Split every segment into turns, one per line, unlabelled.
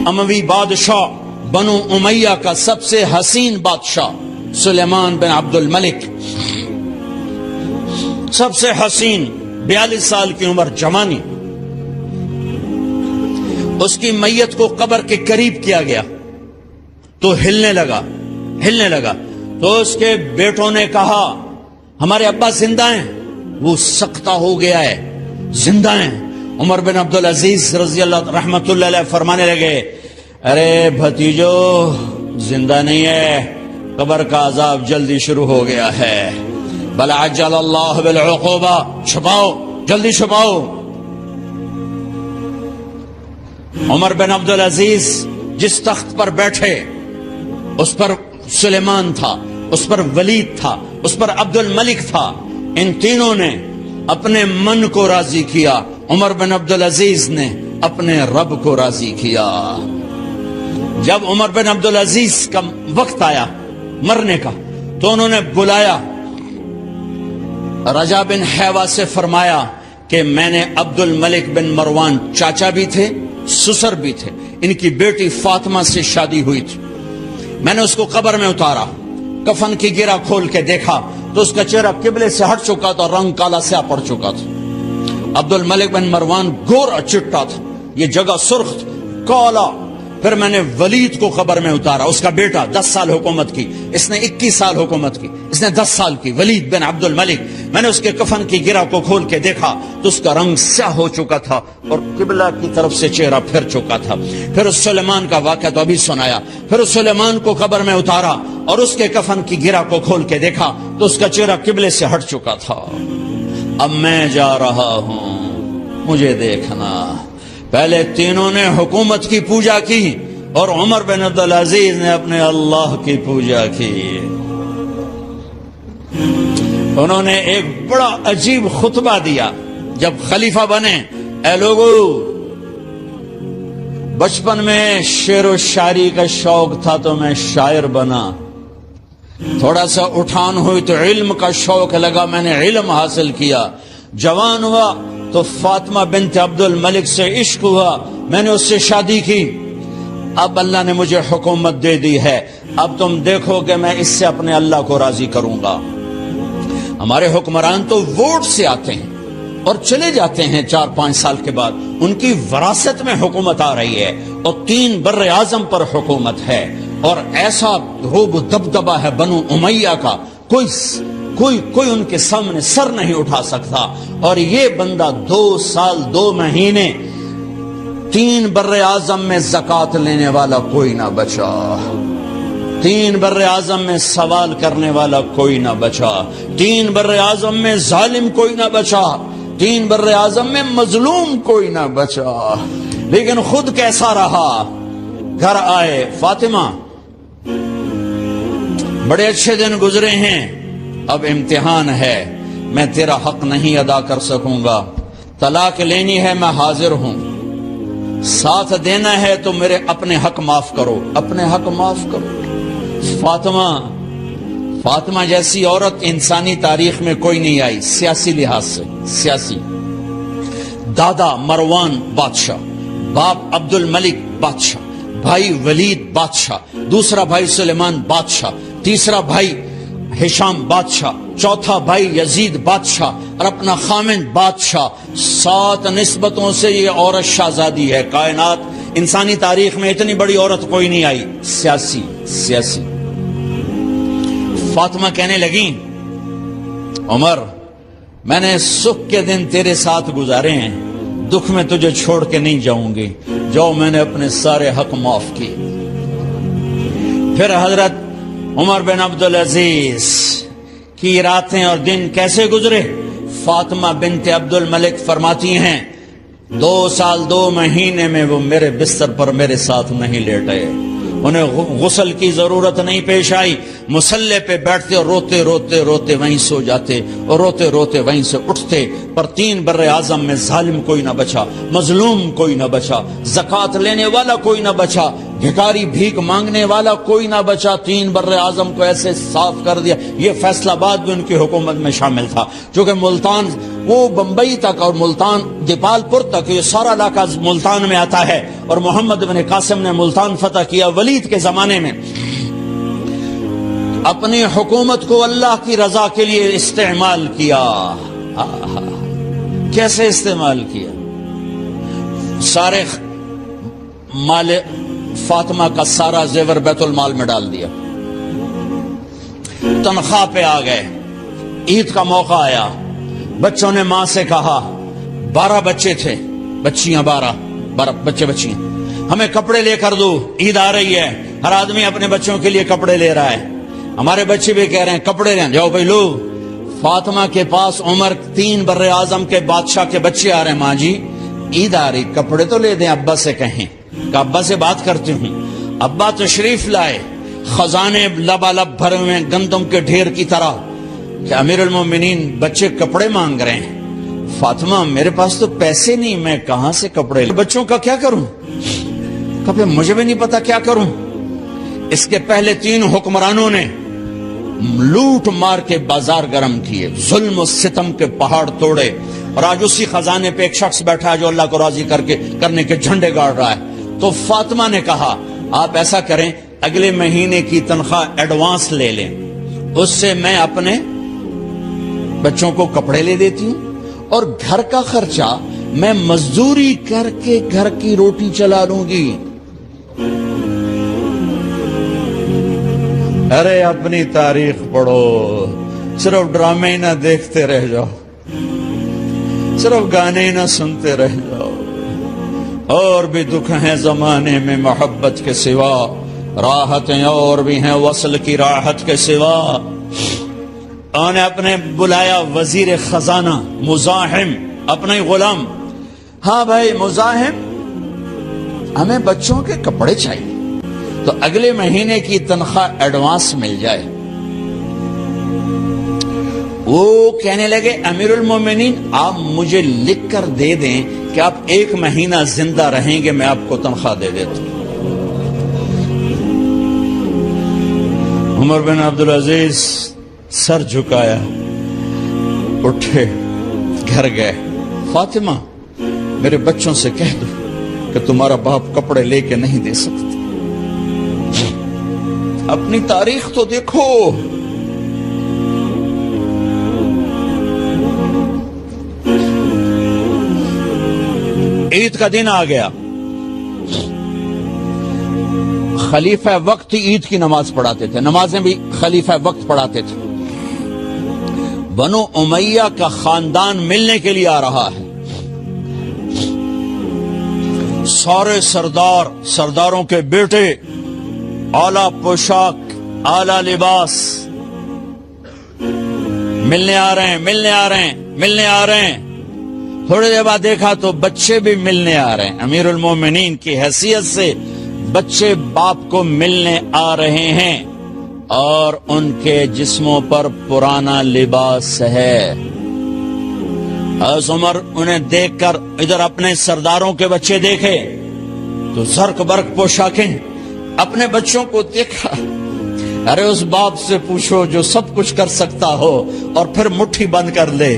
اموی بادشاہ بنو امیہ کا سب سے حسین بادشاہ سلیمان بن عبد الملک، سب سے حسین، 42 سال کی عمر، جوانی، اس کی میت کو قبر کے قریب کیا گیا تو ہلنے لگا تو اس کے بیٹوں نے کہا ہمارے ابا زندہ ہیں، وہ سکتہ ہو گیا ہے، زندہ ہیں۔ عمر بن عبدالعزیز رضی اللہ رحمت اللہ علیہ فرمانے لگے ارے بھتیجو زندہ نہیں ہے، قبر کا عذاب جلدی شروع ہو گیا ہے، بل عجل اللہ بالعقوبہ، چھپاؤ، جلدی چھپاؤ۔ عمر بن عبدالعزیز جس تخت پر بیٹھے اس پر سلیمان تھا، اس پر ولید تھا، اس پر عبد الملک تھا، ان تینوں نے اپنے من کو راضی کیا، عمر بن عبدالعزیز نے اپنے رب کو راضی کیا۔ جب عمر بن عبدالعزیز کا وقت آیا مرنے کا تو انہوں نے بلایا رجا بن حیوہ سے، فرمایا کہ میں نے عبد الملک بن مروان، چاچا بھی تھے سسر بھی تھے، ان کی بیٹی فاطمہ سے شادی ہوئی تھی، میں نے اس کو قبر میں اتارا، کفن کی گرہ کھول کے دیکھا تو اس کا چہرہ قبلے سے ہٹ چکا تھا، رنگ کالا سیاہ پڑ چکا تھا۔ عبد الملک بن مروان گورا چٹا تھا، یہ جگہ سرخ تھا، کالا۔ پھر میں نے ولید کو قبر میں اتارا، اس کا بیٹا 10 سال حکومت کی، اس نے 21 سال حکومت کی، اس نے 10 سال کی، ولید بن عبد الملک۔ میں نے اس کے کفن کی گرہ کو کھول کے دیکھا تو اس کا رنگ سیاہ ہو چکا تھا اور قبلہ کی طرف سے چہرہ پھر چکا تھا۔ پھر اس سلیمان کا واقعہ تو ابھی سنایا، پھر اس سلیمان کو قبر میں اتارا اور اس کے کفن کی گرہ کو کھول کے دیکھا تو اس کا چہرہ قبلے سے ہٹ چکا تھا۔ اب میں جا رہا ہوں، مجھے دیکھنا۔ پہلے تینوں نے حکومت کی پوجا کی اور عمر بن عبدالعزیز نے اپنے اللہ کی پوجا کی۔ انہوں نے ایک بڑا عجیب خطبہ دیا جب خلیفہ بنے، اے لوگو، بچپن میں شعر و شاعری کا شوق تھا تو میں شاعر بنا، تھوڑا سا اٹھان ہوئی تو علم کا شوق لگا، میں نے علم حاصل کیا، جوان ہوا تو فاطمہ بنت عبد الملک سے عشق ہوا، میں نے اس سے شادی کی، اب اللہ نے مجھے حکومت دے دی ہے، اب تم دیکھو کہ میں اس سے اپنے اللہ کو راضی کروں گا۔ ہمارے حکمران تو ووٹ سے آتے ہیں اور چلے جاتے ہیں 4-5 سال کے بعد، ان کی وراثت میں حکومت آ رہی ہے اور 3 بر اعظم پر حکومت ہے اور ایسا رعب و دبدبہ ہے بنو امیہ کا، کوئی ان کے سامنے سر نہیں اٹھا سکتا، اور یہ بندہ 2 سال 2 مہینے 3 بر اعظم میں زکوٰۃ لینے والا کوئی نہ بچا، 3 بر اعظم میں سوال کرنے والا کوئی نہ بچا، 3 بر اعظم میں ظالم کوئی نہ بچا، 3 بر اعظم میں مظلوم کوئی نہ بچا، لیکن خود کیسا رہا؟ گھر آئے، فاطمہ بڑے اچھے دن گزرے ہیں، اب امتحان ہے، میں تیرا حق نہیں ادا کر سکوں گا، طلاق لینی ہے میں حاضر ہوں، ساتھ دینا ہے تو میرے اپنے حق معاف کرو، اپنے حق معاف کرو۔ فاطمہ جیسی عورت انسانی تاریخ میں کوئی نہیں آئی، سیاسی لحاظ سے، سیاسی۔ دادا مروان بادشاہ، باپ عبد الملک بادشاہ، بھائی ولید بادشاہ، دوسرا بھائی سلیمان بادشاہ، تیسرا بھائی ہشام بادشاہ، چوتھا بھائی یزید بادشاہ اور اپنا خامند بادشاہ، 7 نسبتوں سے یہ عورت شہزادی ہے۔ کائنات انسانی تاریخ میں اتنی بڑی عورت کوئی نہیں آئی، سیاسی۔ فاطمہ کہنے لگیں عمر، میں نے سکھ کے دن تیرے ساتھ گزارے ہیں، دکھ میں تجھے چھوڑ کے نہیں جاؤں گی، جو میں نے اپنے سارے حق معاف کی۔ پھر حضرت عمر بن عبدالعزیز کی راتیں اور دن کیسے گزرے؟ فاطمہ بنت عبد الملک فرماتی ہیں 2 سال 2 مہینے میں وہ میرے بستر پر میرے ساتھ نہیں لیٹے، انہیں غسل کی ضرورت نہیں پیش آئی، مسلح پہ بیٹھتے اور روتے روتے روتے وہیں سو جاتے اور روتے روتے وہیں سے اٹھتے، پر 3 بر اعظم میں ظالم کوئی نہ بچا، مظلوم کوئی نہ بچا، زکوٰۃ لینے والا کوئی نہ بچا، بھکاری بھیک مانگنے والا کوئی نہ بچا۔ 3 بر اعظم کو ایسے صاف کر دیا۔ یہ فیصل آباد بھی ان کی حکومت میں شامل تھا، چونکہ ملتان وہ بمبئی تک اور ملتان دیپال پور تک یہ سارا علاقہ ملتان میں آتا ہے، اور محمد بن قاسم نے ملتان فتح کیا ولید کے زمانے میں۔ اپنی حکومت کو اللہ کی رضا کے لیے استعمال کیا۔ کیسے استعمال کیا؟ سارے مال فاطمہ کا سارا زیور بیت المال میں ڈال دیا، تنخواہ پہ آ گئے، عید کا موقع آیا، بچوں نے ماں سے کہا، 12 بچے تھے، بچیاں 12 بچے بچیاں، ہمیں کپڑے لے کر دو، عید آ رہی ہے، ہر آدمی اپنے بچوں کے لیے کپڑے لے رہا ہے، ہمارے بچے بھی کہہ رہے ہیں کپڑے لیں، جاؤ بھائی لو۔ فاطمہ کے پاس عمر 3 بر اعظم کے بادشاہ کے بچے آ رہے ہیں، ماں جی عید آ رہی، کپڑے تو لے دیں، ابا سے کہیں کہ ابا سے بات کرتی ہوں۔ ابا تشریف لائے، خزانے لبالب بھرے ہوئے گندم کے ڈھیر کی طرح، کہ امیر المومنین بچے کپڑے مانگ رہے ہیں۔ فاطمہ میرے پاس تو پیسے نہیں، میں کہاں سے کپڑے لوں؟ بچوں کا کیا کروں؟ کبھی مجھے بھی نہیں پتا کیا کروں۔ اس کے پہلے 3 حکمرانوں نے لوٹ مار کے بازار گرم کیے، ظلم و ستم کے پہاڑ توڑے، اور آج اسی خزانے پہ ایک شخص بیٹھا ہے جو اللہ کو راضی کرنے کے جھنڈے گاڑ رہا ہے۔ تو فاطمہ نے کہا آپ ایسا کریں، اگلے مہینے کی تنخواہ ایڈوانس لے لیں، اس سے میں اپنے بچوں کو کپڑے لے دیتی ہوں، اور گھر کا خرچہ میں مزدوری کر کے گھر کی روٹی چلا لوں گی۔ ارے اپنی تاریخ پڑھو، صرف ڈرامے نہ دیکھتے رہ جاؤ، صرف گانے نہ سنتے رہ جاؤ۔ اور بھی دکھ ہیں زمانے میں محبت کے سوا، راحتیں اور بھی ہیں وصل کی راحت کے سوا۔ انہوں نے اپنے بلایا وزیر خزانہ مزاحم، اپنا ہی غلام، ہاں بھائی مزاحم ہمیں بچوں کے کپڑے چاہیے، تو اگلے مہینے کی تنخواہ ایڈوانس مل جائے۔ وہ کہنے لگے امیر المومنین آپ مجھے لکھ کر دے دیں کہ آپ 1 مہینہ زندہ رہیں گے، میں آپ کو تنخواہ دے دیتا ہوں۔ عمر بن عبدالعزیز سر جھکایا، اٹھے، گھر گئے، فاطمہ میرے بچوں سے کہہ دو کہ تمہارا باپ کپڑے لے کے نہیں دے سکتے۔ اپنی تاریخ تو دیکھو، عید کا دن آ گیا، خلیفہ وقت عید کی نماز پڑھاتے تھے، نمازیں بھی خلیفہ وقت پڑھاتے تھے۔ بنو امیہ کا خاندان ملنے کے لیے آ رہا ہے، سارے سرداروں کے بیٹے اعلی پوشاک، اعلی لباس، ملنے آ رہے ہیں۔ تھوڑی دیر بعد دیکھا تو بچے بھی ملنے آ رہے ہیں، امیر المومنین کی حیثیت سے بچے باپ کو ملنے آ رہے ہیں، اور ان کے جسموں پر پرانا لباس ہے۔ حضرت عمر انہیں دیکھ کر ادھر اپنے سرداروں کے بچے دیکھے تو زرق برق پوشاکیں، اپنے بچوں کو دیکھا، ارے اس باپ سے پوچھو جو سب کچھ کر سکتا ہو اور پھر مٹھی بند کر لے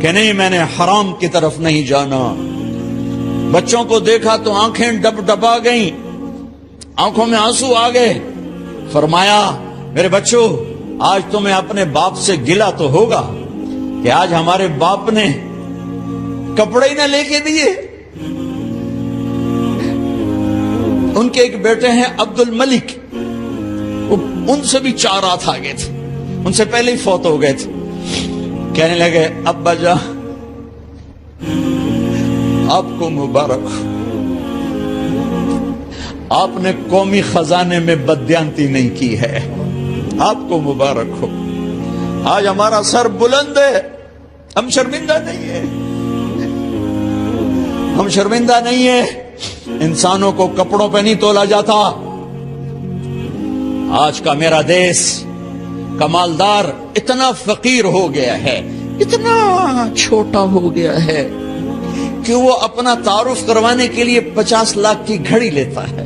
کہ نہیں میں نے حرام کی طرف نہیں جانا۔ بچوں کو دیکھا تو آنکھیں ڈب ڈبا گئیں، آنکھوں میں آنسو آ گئے۔ فرمایا میرے بچوں آج تمہیں اپنے باپ سے گلہ تو ہوگا کہ آج ہمارے باپ نے کپڑے ہی نہ لے کے دیے۔ ان کے ایک بیٹے ہیں عبد الملک، ان سے بھی 4 رات آگے تھے، ان سے پہلے ہی فوت ہو گئے تھے۔ کہنے لگے ابا جان آپ کو مبارک، آپ نے قومی خزانے میں بددیانتی نہیں کی ہے، آپ کو مبارک ہو۔ آج ہمارا سر بلند ہے، ہم شرمندہ نہیں ہیں، ہم شرمندہ نہیں ہیں۔ انسانوں کو کپڑوں پہ نہیں تولا جاتا۔ آج کا میرا دیش کا مالدار اتنا فقیر ہو گیا ہے، اتنا چھوٹا ہو گیا ہے کہ وہ اپنا تعارف کروانے کے لیے 50 لاکھ کی گھڑی لیتا ہے،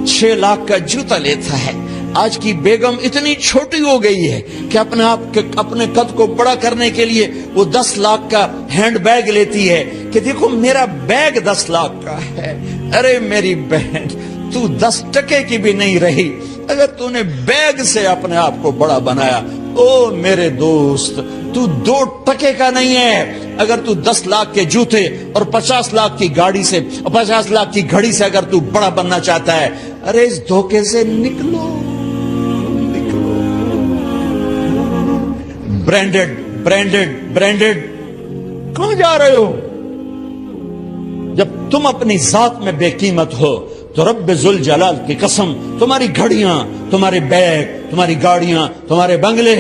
6 لاکھ کا جوتا لیتا ہے۔ آج کی بیگم اتنی چھوٹی ہو گئی ہے کہ اپنے قد کو بڑا کرنے کے لیے وہ 10 لاکھ کا ہینڈ بیگ لیتی ہے کہ دیکھو میرا بیگ 10 لاکھ کا ہے۔ ارے میری بہن، تو 10 ٹکے کی بھی نہیں رہی اگر تو نے بیگ سے اپنے آپ کو بڑا بنایا۔ او میرے دوست، تو 2 ٹکے کا نہیں ہے اگر تو 10 لاکھ کے جوتے اور 50 لاکھ کی گاڑی سے اور 50 لاکھ کی گھڑی سے اگر تو بڑا بننا چاہتا ہے۔ ارے اس دھوکے سے نکلو۔ برینڈڈ کہاں جا رہے ہو؟ جب تم اپنی ذات میں بے قیمت ہو تو رب ذوالجلال کی قسم تمہاری گھڑیاں، تمہارے بیگ، تمہاری گاڑیاں، تمہارے بنگلے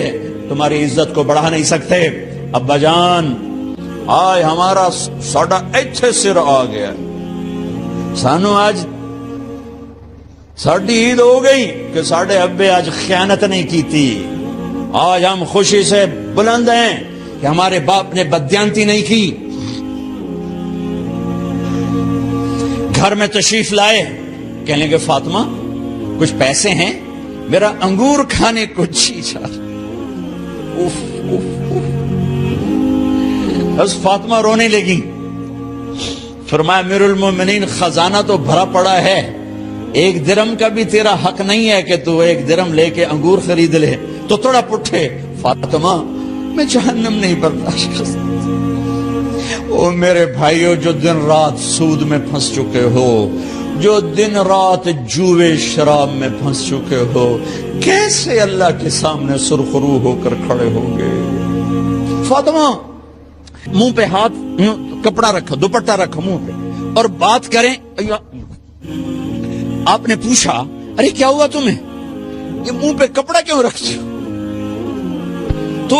تمہاری عزت کو بڑھا نہیں سکتے۔ ابا جان، آج ہمارا ساڈا ایتھے سر آ گیا، سانو آج ساڈی عید ہو گئی کہ ساڈے ابے آج خیانت نہیں کی تھی۔ آج ہم خوشی سے بلند ہیں کہ ہمارے باپ نے بددیانتی نہیں کی۔ گھر میں تشریف لائے، کہنے کہ فاطمہ کچھ پیسے ہیں، میرا انگور کھانے کو جی چاہ۔ بس فاطمہ رونے لگی۔ فرمایا امیر المومنین، خزانہ تو بھرا پڑا ہے، 1 درم کا بھی تیرا حق نہیں ہے کہ تو 1 درم لے کے انگور خرید لے۔ تو تھوڑا پٹھے، فاطمہ میں جہنم نہیں برداشت کر سکتا۔ او میرے بھائیو، جو دن رات سود میں پھنس چکے ہو، جو دن رات جوے شراب میں پھنس چکے ہو، کیسے اللہ کے سامنے سرخرو ہو کر کھڑے ہوگے؟ فاطمہ منہ پہ ہاتھ، کپڑا رکھو، دوپٹہ رکھو منہ پہ اور بات کریں۔ آپ نے پوچھا ارے کیا ہوا تمہیں، یہ منہ پہ کپڑا کیوں رکھتے ہو؟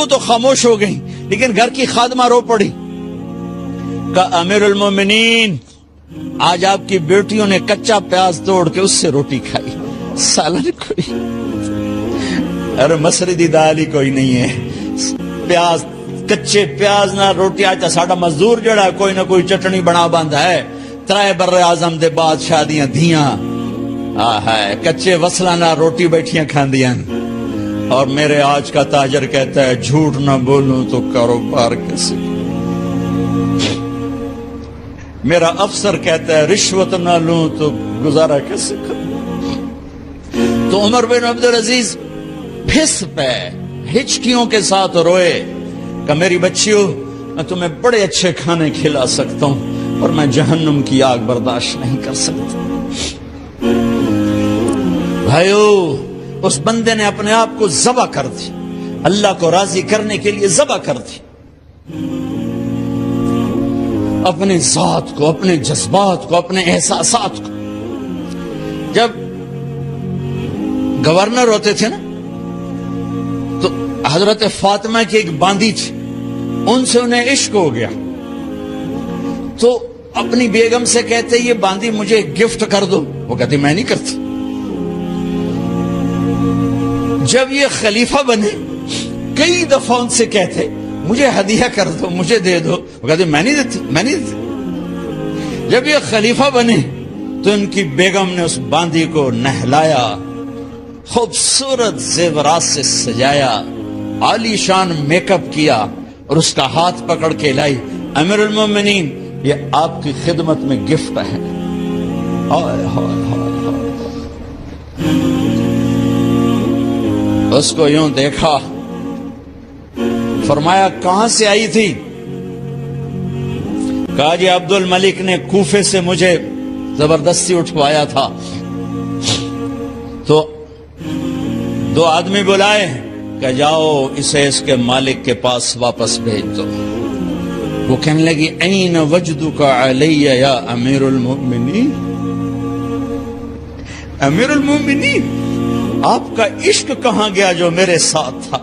تو خاموش ہو گئی، لیکن گھر کی خادمہ رو پڑی۔ کہا امیر المومنین، آج آپ کی بیٹیوں نے کچا پیاز توڑ کے اس سے روٹی کھائی، سالن کوئی، ارے مسردی دال ہی کوئی نہیں ہے، پیاز، کچے پیاز نہ روٹی۔ آج ساڈا مزدور جڑا کوئی نہ کوئی چٹنی بنا باندا ہے، 3 بر اعظم دے بعد شادیاں دھیاں، کچے وصلہ نہ روٹی بیٹھیاں کھاندیاں۔ اور میرے آج کا تاجر کہتا ہے جھوٹ نہ بولوں تو کاروبار کیسے، میرا افسر کہتا ہے رشوت نہ لوں تو گزارا کیسے کروں۔ تو عمر بن عبدالعزیز پھس پہ ہچکیوں کے ساتھ روئے کہ میری بچیوں، میں تمہیں بڑے اچھے کھانے کھلا سکتا ہوں اور میں جہنم کی آگ برداشت نہیں کر سکتا۔ بھائیو، اس بندے نے اپنے آپ کو ذبح کر دی، اللہ کو راضی کرنے کے لیے ذبح کر دی، اپنے ذات کو، اپنے جذبات کو، اپنے احساسات کو۔ جب گورنر ہوتے تھے نا تو حضرت فاطمہ کی ایک باندی تھی، ان سے انہیں عشق ہو گیا تو اپنی بیگم سے کہتے یہ باندی مجھے گفٹ کر دو، وہ کہتی میں نہیں کرتی۔ جب یہ خلیفہ بنے کئی دفعہ ان سے کہتے مجھے ہدیہ کر دو، مجھے دے دو، وہ کہتے میں نہیں دیتی۔ جب یہ خلیفہ بنے تو ان کی بیگم نے اس باندی کو نہلایا، خوبصورت زیورات سے سجایا، عالی شان میک اپ کیا اور اس کا ہاتھ پکڑ کے لائی، امیر المومنین یہ آپ کی خدمت میں گفٹ ہے۔ اس کو یوں دیکھا، فرمایا کہاں سے آئی تھی؟ کہا جی عبد الملک نے کوفے سے مجھے زبردستی اٹھوایا تھا۔ تو 2 آدمی بلائے کہ جاؤ اسے اس کے مالک کے پاس واپس بھیج دو۔ وہ کہنے لگی این وجدک علی یا امیر المؤمنین، امیر المؤمنین آپ کا عشق کہاں گیا جو میرے ساتھ تھا؟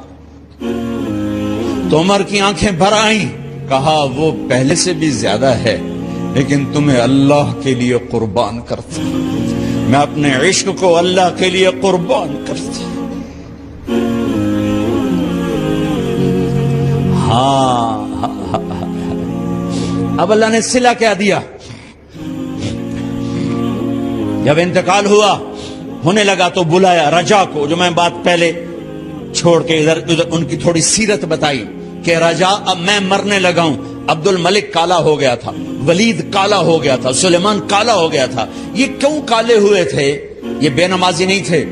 تو عمر کی آنکھیں بھر آئیں، کہا وہ پہلے سے بھی زیادہ ہے لیکن تمہیں اللہ کے لیے قربان کرتا، میں اپنے عشق کو اللہ کے لیے قربان کرتا۔ ہاں اب اللہ نے صلہ کیا دیا؟ جب انتقال ہوا ہونے لگا تو بلایا رجا کو، جو میں بات پہلے چھوڑ کے ادھر ان کی تھوڑی سیرت بتائی کہ رجا اب میں مرنے لگا ہوں. عبد الملک کالا ہو گیا تھا، ولید کالا ہو گیا تھا، سلیمان کالا ہو گیا تھا. یہ کیوں کالے ہوئے تھے؟ یہ بے نمازی نہیں تھے،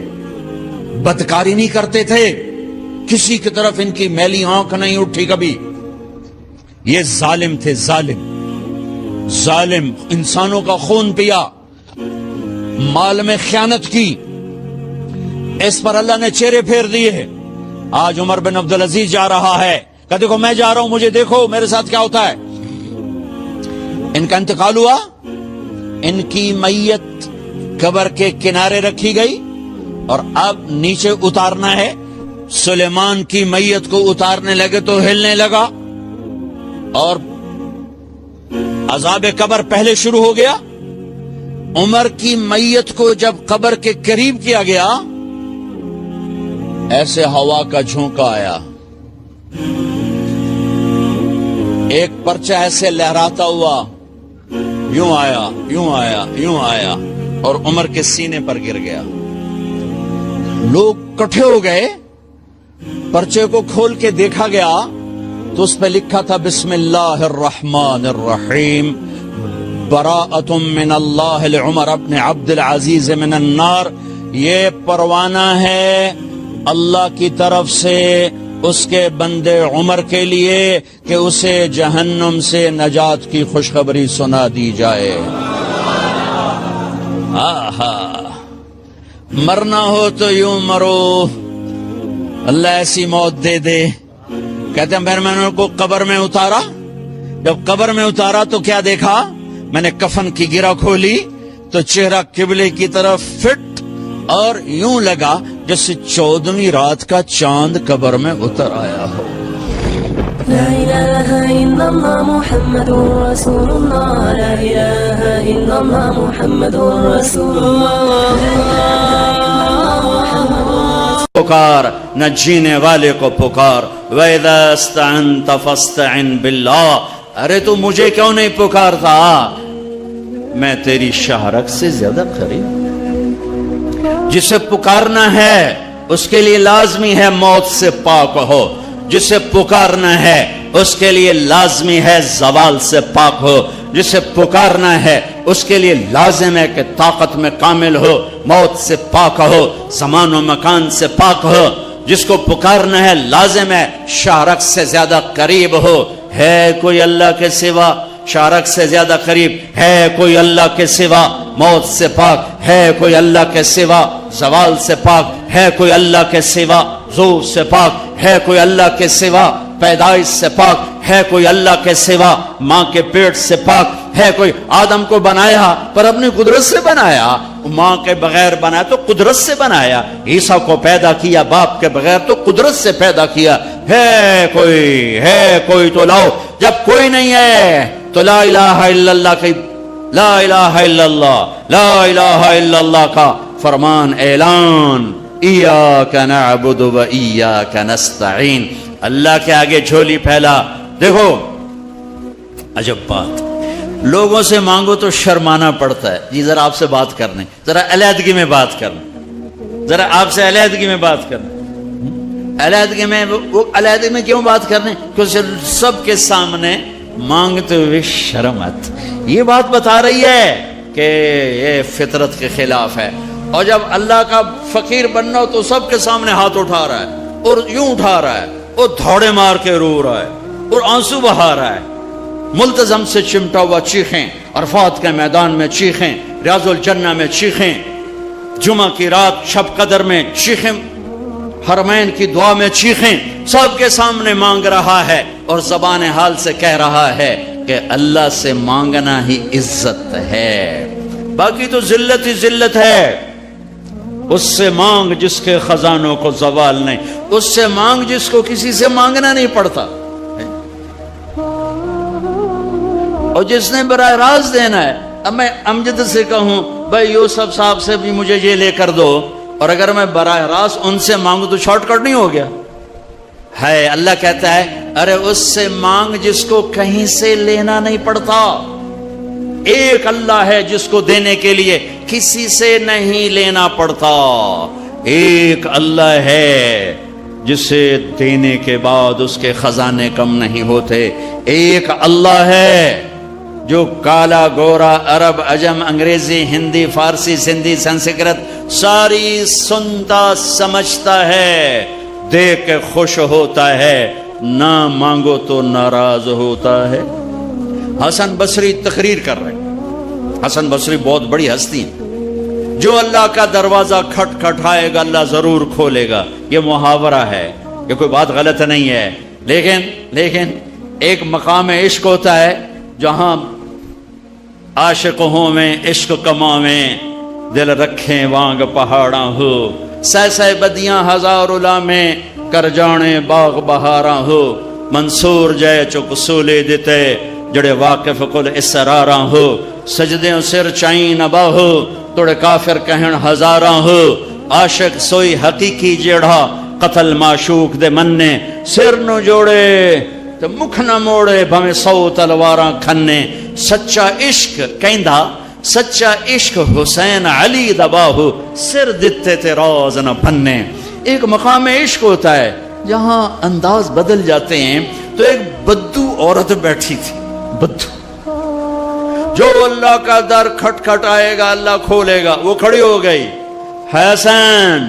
بدکاری نہیں کرتے تھے، کسی کی طرف ان کی میلی آنکھ نہیں اٹھی کبھی. یہ ظالم تھے، ظالم انسانوں کا خون پیا، مال میں خیانت کی. اس پر اللہ نے چہرے پھیر دیے. آج عمر بن عبدالعزیز جا رہا ہے کہ دیکھو میں جا رہا ہوں، مجھے دیکھو میرے ساتھ کیا ہوتا ہے. ان کا انتقال ہوا، ان کی میت قبر کے کنارے رکھی گئی اور اب نیچے اتارنا ہے. سلیمان کی میت کو اتارنے لگے تو ہلنے لگا اور عذاب قبر پہلے شروع ہو گیا. عمر کی میت کو جب قبر کے قریب کیا گیا، ایسے ہوا کا جھونکا آیا، ایک پرچہ ایسے لہراتا ہوا یوں آیا، یوں آیا، یوں آیا اور عمر کے سینے پر گر گیا. لوگ کٹھے ہو گئے، پرچے کو کھول کے دیکھا گیا تو اس پہ لکھا تھا بسم اللہ الرحمن الرحیم براءۃ من اللہ لعمر ابن عبد العزیز من النار. یہ پروانہ ہے اللہ کی طرف سے اس کے بندے عمر کے لیے کہ اسے جہنم سے نجات کی خوشخبری سنا دی جائے. آہا، مرنا ہو تو یوں مرو، اللہ ایسی موت دے دے. کہتے ہیں میں نے ان کو قبر میں اتارا، جب قبر میں اتارا تو کیا دیکھا؟ میں نے کفن کی گرہ کھولی تو چہرہ قبلے کی طرف فٹ اور یوں لگا جیسے 14ویں رات کا چاند قبر میں اتر آیا ہو.
لا الہ الا اللہ محمد رسول اللہ، لا الہ الا اللہ محمد رسول اللہ.
پکار نہ جینے والے کو پکار. وَإِذَا اسْتَعَنْتَ فَاسْتَعِنْ بِاللَّهِ. ارے تو مجھے کیوں نہیں پکارتا؟ میں تیری شہرک سے زیادہ قریب. جسے پکارنا ہے اس کے لیے لازمی ہے موت سے پاک ہو، جسے پکارنا ہے اس کے لیے لازمی ہے زوال سے پاک ہو، جسے پکارنا ہے اس کے لیے لازم ہے کہ طاقت میں کامل ہو، موت سے پاک ہو، زمان و مکان سے پاک ہو. جس کو پکارنا ہے لازم ہے شارک سے زیادہ قریب ہو. ہے کوئی اللہ کے سوا شارک سے زیادہ قریب؟ ہے کوئی اللہ کے سوا موت سے پاک؟ ہے کوئی اللہ کے سوا زوال سے پاک؟ ہے کوئی اللہ کے سوا زور سے پاک؟ ہے کوئی اللہ کے سوا پیدائش سے پاک؟ ہے کوئی اللہ کے سوا ماں کے پیٹ سے پاک؟ ہے کوئی؟ آدم کو بنایا پر اپنی قدرت سے بنایا، ماں کے بغیر بنایا تو قدرت سے بنایا. عیسیٰ کو پیدا کیا باپ کے بغیر تو قدرت سے پیدا کیا. ہے کوئی تو لاؤ. جب کوئی نہیں ہے تو لا الہ الا اللہ کی لا الہ الا اللہ، لا الہ الا اللہ کا فرمان اعلان. ایاک نعبد و ایاک نستعین. اللہ کے آگے جھولی پھیلا. دیکھو عجب بات، لوگوں سے مانگو تو شرمانا پڑتا ہے. جی ذرا آپ سے بات کرنے، ذرا علیحدگی میں بات کرنا، ذرا آپ سے علیحدگی میں بات کرنا. علیحدگی میں وہ علیحدگی میں کیوں بات کرنے؟ کیونکہ سب کے سامنے مانگتے ہوئے شرم آتی. یہ بات بتا رہی ہے کہ یہ فطرت کے خلاف ہے. اور جب اللہ کا فقیر بننا ہو تو سب کے سامنے ہاتھ اٹھا رہا ہے اور یوں اٹھا رہا ہے اور دھوڑے مار کے رو رہا ہے اور آنسو بہا رہا ہے. ملتزم سے چمٹا ہوا چیخیں، عرفات کے میدان میں چیخیں، ریاض الجنہ میں چیخیں، جمعہ کی رات شب قدر میں چیخیں، حرمین کی دعا میں چیخیں. سب کے سامنے مانگ رہا ہے اور زبان حال سے کہہ رہا ہے کہ اللہ سے مانگنا ہی عزت ہے، باقی تو ذلت ہی ذلت ہے. اس سے مانگ جس کے خزانوں کو زوال نہیں، اس سے مانگ جس کو کسی سے مانگنا نہیں پڑتا. اور جس نے براہ راست دینا ہے. اب میں امجد سے کہوں بھائی یوسف صاحب سے بھی مجھے یہ لے کر دو، اور اگر میں براہ راست ان سے مانگوں تو شارٹ کٹ نہیں ہو گیا؟ ہے. اللہ کہتا ہے ارے اس سے مانگ جس کو کہیں سے لینا نہیں پڑتا. ایک اللہ ہے جس کو دینے کے لیے کسی سے نہیں لینا پڑتا. ایک اللہ ہے جسے دینے کے بعد اس کے خزانے کم نہیں ہوتے. ایک اللہ ہے جو کالا گورا عرب عجم انگریزی ہندی فارسی سندھی سنسکرت ساری سنتا سمجھتا ہے, دیکھ کے خوش ہوتا ہے, نہ مانگو تو ناراض ہوتا ہے. حسن بصری تقریر کر رہے ہیں. حسن بصری بہت بڑی ہستی ہیں. جو اللہ کا دروازہ کھٹ کھٹائے گا اللہ ضرور کھولے گا. یہ محاورہ ہے, یہ کوئی بات غلط نہیں ہے. لیکن ایک مقام عشق ہوتا ہے جہاں عاشق ہوں میں عشق کماویں, دل رکھیں وانگ پہاڑاں ہو, سہ بدیاں ہزار میں کر جانے باغ بہاراں ہو. منصور جے چک سولے دیتے جڑے واقف کل اسراراں ہو. سجدیں سر چائیں نبا ہو توڑے کافر کہن ہزاراں ہو. عاشق سوئی حقیقی جیڑا قتل معشوق دے مننے, سر نو جوڑے تو مکھ نہ موڑے بھویں 100 تلواراں کھنے. سچا عشق کہندا سچا عشق حسین علی دباہو, سر دتے تے راز نہ بھنے. ایک مقام عشق ہوتا ہے جہاں انداز بدل جاتے ہیں. تو ایک بدو عورت بیٹھی تھی, بدو, جو اللہ کا در کھٹ کھٹ آئے گا اللہ کھولے گا. وہ کھڑی ہو گئی, حسین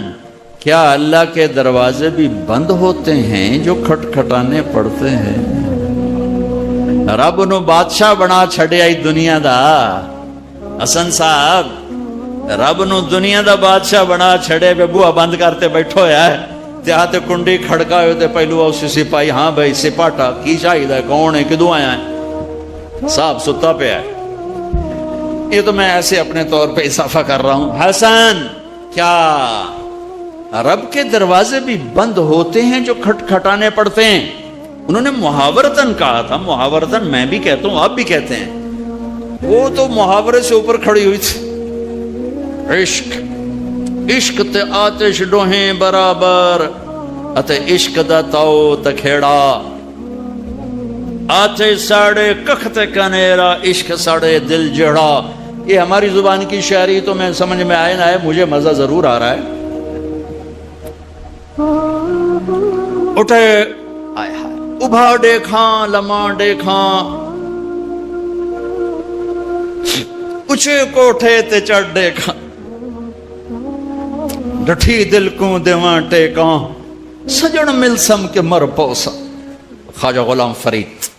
کیا اللہ کے دروازے بھی بند ہوتے ہیں جو کھٹ کھٹانے پڑتے ہیں؟ رب نو بادشاہ بنا چھڑے آئی دنیا دا. حسن صاحب رب نو دنیا دا بادشاہ بنا چھڑے بے بوہ بند کرتے بیٹھو ہے. تیہاتے کنڈی کھڑکا ہوتے پہلو آؤ سی سپاہی, ہاں بھائی سپاٹا کی شاہد ہے, کون ہے, کدوں آیا ہے؟ صاحب ستا پہ ہے. یہ تو میں ایسے اپنے طور پہ اضافہ کر رہا ہوں. حسن کیا رب کے دروازے بھی بند ہوتے ہیں جو کھٹ کھٹانے پڑتے ہیں؟ انہوں نے محاورتن کہا تھا. محاورتن میں بھی کہتا ہوں, آپ بھی کہتے ہیں. وہ تو محاورے سے اوپر کھڑی ہوئی تھی. عشق عشق تے آتش ڈوہیں برابر, اتے عشق دا تاؤ تکھیڑا, آتے ساڑے کخ تے کنیرا, عشق ساڑے دل جڑا. یہ ہماری زبان کی شاعری تو میں سمجھ میں آئے نہ آئے, مجھے مزہ ضرور آ رہا ہے. اٹھے ابھا دیکھاں لمحہ دیکھاں, اچھے کوٹھے تے چڑھ دیکھاں, ڈٹھی دل کو دیواں ٹیکاں, سجن ملسم کے مر پوسا. خواجہ غلام فرید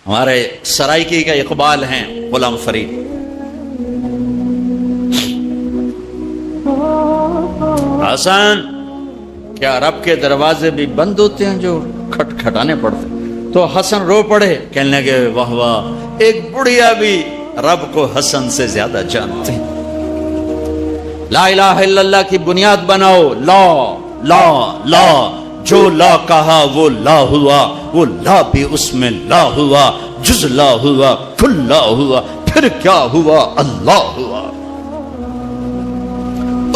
ہمارے سرائکی کا اقبال ہیں. غلام فرید حسن کیا رب کے دروازے بھی بند ہوتے ہیں جو کھٹ کھٹانے پڑتے؟ تو حسن رو پڑے, کہنے لگے واہ واہ, ایک بڑھیا بھی رب کو حسن سے زیادہ جانتے ہیں. لا الہ الا اللہ کی بنیاد بناؤ. لا لا لا, جو لا کہا وہ لا ہوا, وہ لا بھی اس میں لا ہوا, جز لا ہوا, کل لا ہوا, پھر کیا ہوا, اللہ ہوا.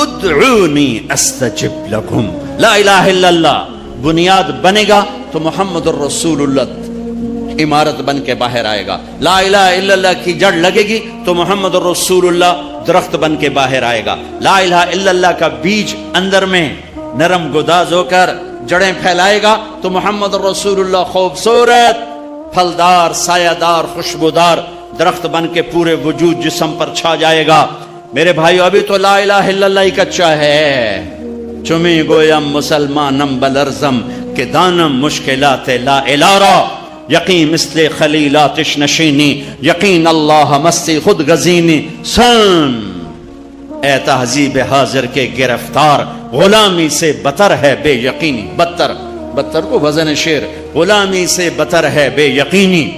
ادعونی استجب لکم. لا الہ الا اللہ بنیاد بنے گا تو محمد الرسول اللہ عمارت بن کے باہر آئے گا. لا الہ الا اللہ کی جڑ لگے گی تو محمد الرسول اللہ درخت بن کے باہر آئے گا. لا الہ الا اللہ کا بیج اندر میں نرم گداز ہو کر جڑیں پھیلائے گا تو محمد الرسول اللہ خوبصورت پھلدار سایہ دار خوشبودار درخت بن کے پورے وجود جسم پر چھا جائے گا. میرے بھائیو ابھی تو لا الہ الا اللہ ہی کچا ہے. چمی گویم مسلمانم بلرزم کہ دانم مشکلات لا الارا, یقین مثل خلیلاتش نشینی, یقین اللہ مستی خود گزینی. سن اے تہذیب حاضر کے گرفتار, غلامی سے بتر ہے بے یقینی. بتر کو وزن شعر, غلامی سے بتر ہے بے یقینی.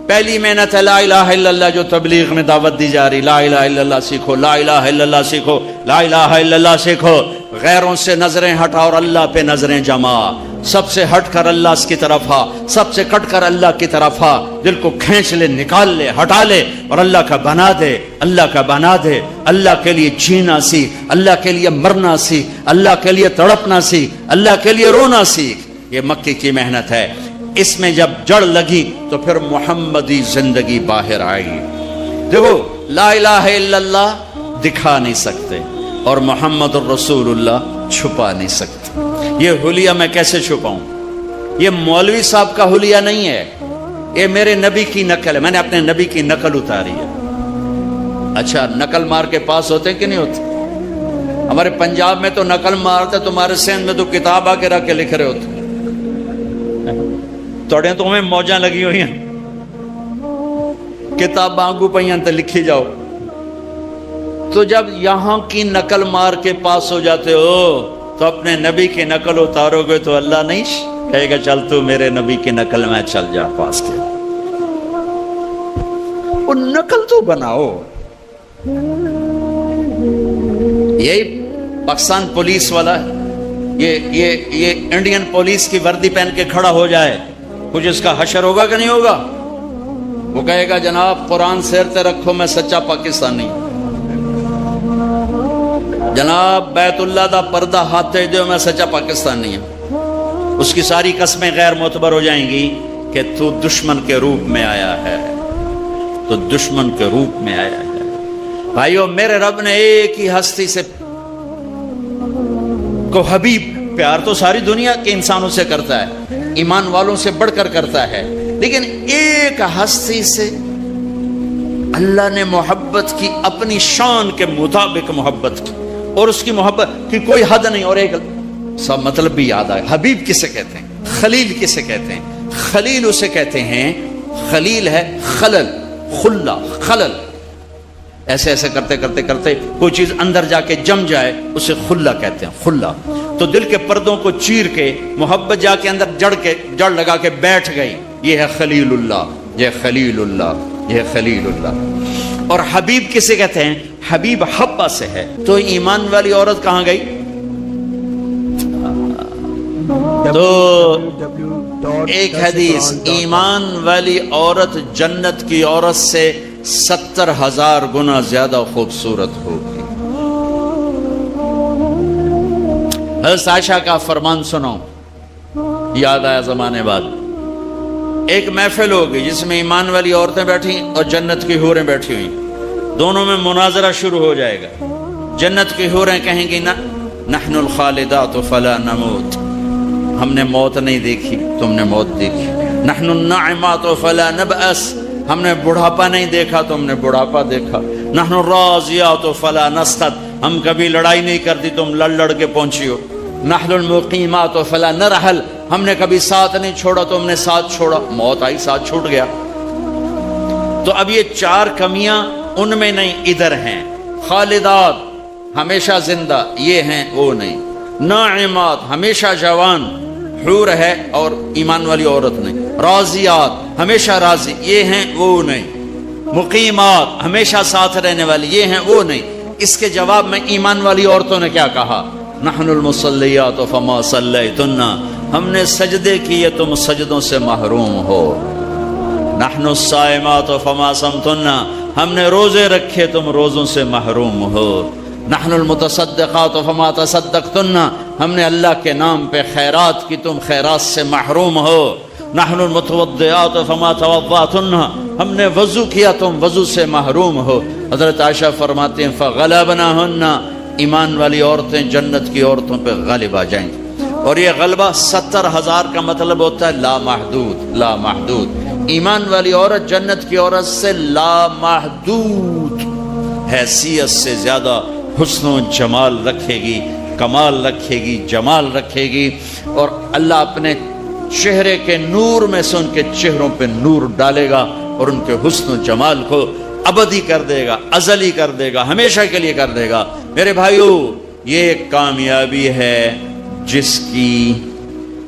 پہلی محنت ہے لا الہ الا اللہ جو تبلیغ میں دعوت دی جا رہی. لا الہ الا اللہ سیکھو, لا الہ الا اللہ سیکھو, لا الہ الا اللہ سیکھو. غیروں سے نظریں ہٹا اور اللہ پہ نظریں جما. سب سے ہٹ کر اللہ کی طرف آ, سب سے کٹ کر اللہ کی طرف آ. دل کو کھینچ لے, نکال لے, ہٹا لے اور اللہ کا بنا دے, اللہ کا بنا دے. اللہ کے لیے جینا سیکھ, اللہ کے لیے مرنا سیکھ, اللہ کے لیے تڑپنا سیکھ, اللہ کے لیے رونا سیکھ. یہ مکی کی محنت ہے. اس میں جب جڑ لگی تو پھر محمدی زندگی باہر آئی. دیکھو لا الہ الا اللہ دکھا نہیں سکتے اور محمد الرسول اللہ چھپا نہیں سکتے. یہ حلیہ میں کیسے چھپاؤں؟ یہ مولوی صاحب کا حلیہ نہیں ہے، یہ میرے نبی کی نقل ہے. میں نے اپنے نبی کی نقل اتاری ہے. اچھا نقل مار کے پاس ہوتے ہیں کہ نہیں ہوتے؟ ہمارے پنجاب میں تو نقل مارتے، تمہارے سندھ میں تو کتاب آ کے رکھ کے لکھ رہے ہوتے. توڑے تو ہمیں موجاں لگی ہوئی ہیں، کتاب آگو پہیاں تو لکھی جاؤ. تو جب یہاں کی نقل مار کے پاس ہو جاتے ہو تو اپنے نبی کی نقل اتارو گے تو اللہ نہیں کہے گا چل تو میرے نبی کی نقل میں چل جا پاس کے. وہ نقل تو بناؤ. یہی پاکستان پولیس والا یہ انڈین پولیس کی وردی پہن کے کھڑا ہو جائے، کچھ اس کا حشر ہوگا کہ نہیں ہوگا؟ وہ کہے گا جناب قرآن سیرتے رکھو میں سچا پاکستانی. جناب بیت اللہ دا پردہ ہاتھے دیو میں سچا پاکستانی ہوں. اس کی ساری قسمیں غیر معتبر ہو جائیں گی کہ تو دشمن کے روپ میں آیا ہے، تو دشمن کے روپ میں آیا ہے. بھائیو میرے رب نے ایک ہی ہستی سے کو حبیب، پیار تو ساری دنیا کے انسانوں سے کرتا ہے، ایمان والوں سے بڑھ کر کرتا ہے، لیکن ایک ہستی سے اللہ نے محبت کی، اپنی شان کے مطابق محبت کی، اور اس کی محبت کی کوئی حد نہیں. اور ایک سب مطلب بھی یاد آئے، حبیب کسے کہتے ہیں؟ خلیل کسے کہتے ہیں؟ خلیل اسے کہتے ہیں، خلیل ہے خلل، خلا، خلل. ایسے ایسے کرتے کرتے کرتے کوئی چیز اندر جا کے جم جائے اسے خلا کہتے ہیں، خلا. تو دل کے پردوں کو چیر کے محبت جا کے اندر جڑ لگا کے بیٹھ گئی، یہ ہے خلیل اللہ، یہ خلیل اللہ، یہ خلیل اللہ. اور حبیب کسے کہتے ہیں؟ حبیب حبہ سے ہے. تو ایمان والی عورت کہاں گئی؟ تو ایک حدیث، ایمان والی عورت جنت کی عورت سے 70,000 گنا زیادہ خوبصورت ہوگی. حضرت عائشہ کا فرمان سنو، یاد آیا زمانے بعد. ایک محفل ہوگی جس میں ایمان والی عورتیں بیٹھی اور جنت کی حوریں بیٹھی ہوئی، دونوں میں مناظرہ شروع ہو جائے گا. جنت کی حوریں کہیں گی نحن الخالدات فلا نموت، ہم نے موت نہیں دیکھی، تم نے موت دیکھی. نحن الناعمات فلا نبأس، ہم نے بڑھاپا نہیں دیکھا، تم نے بڑھاپا دیکھا. نحن الراضیات فلا نسخط، ہم کبھی لڑائی نہیں کرتی، تم لڑ کے پہنچی ہو. نحن المقیمات فلا نرحل، ہم نے کبھی ساتھ نہیں چھوڑا، تم نے ساتھ چھوڑا. موت آئی ساتھ چھوٹ گیا. تو اب یہ 4 کمیاں ان میں نہیں، ادھر ہیں. خالدات ہمیشہ زندہ، یہ ہیں وہ نہیں. ناعمات ہمیشہ جوان، حور ہے اور ایمان والی عورت نہیں. راضیات ہمیشہ راضی، یہ ہیں وہ نہیں. مقیمات ہمیشہ ساتھ رہنے والی، یہ ہیں وہ نہیں. اس کے جواب میں ایمان والی عورتوں نے کیا کہا؟ نحن المصلیات فما صلیتن، ہم نے سجدے کیے تم سجدوں سے محروم ہو. نحن الصائمات فما صمتن، ہم نے روزے رکھے تم روزوں سے محروم ہو. نحن المتصدقات فما تصدقتن، ہم نے اللہ کے نام پہ خیرات کی تم خیرات سے محروم ہو. نحن المتوضئات فما توضأتن، ہم نے وضو کیا تم وضو سے محروم ہو. حضرت عائشہ فرماتے ہیں فغلبناہن، ایمان والی عورتیں جنت کی عورتوں پہ غالب آ جائیں گی. اور یہ غلبہ 70,000 کا مطلب ہوتا ہے لامحدود، لامحدود. ایمان والی عورت جنت کی عورت سے لامحدود حیثیت سے زیادہ حسن و جمال رکھے گی، کمال رکھے گی، جمال رکھے گی. اور اللہ اپنے چہرے کے نور میں سے ان کے چہروں پہ نور ڈالے گا اور ان کے حسن و جمال کو ابدی کر دے گا، ازلی کر دے گا، ہمیشہ کے لیے کر دے گا. میرے بھائیو یہ کامیابی ہے جس کی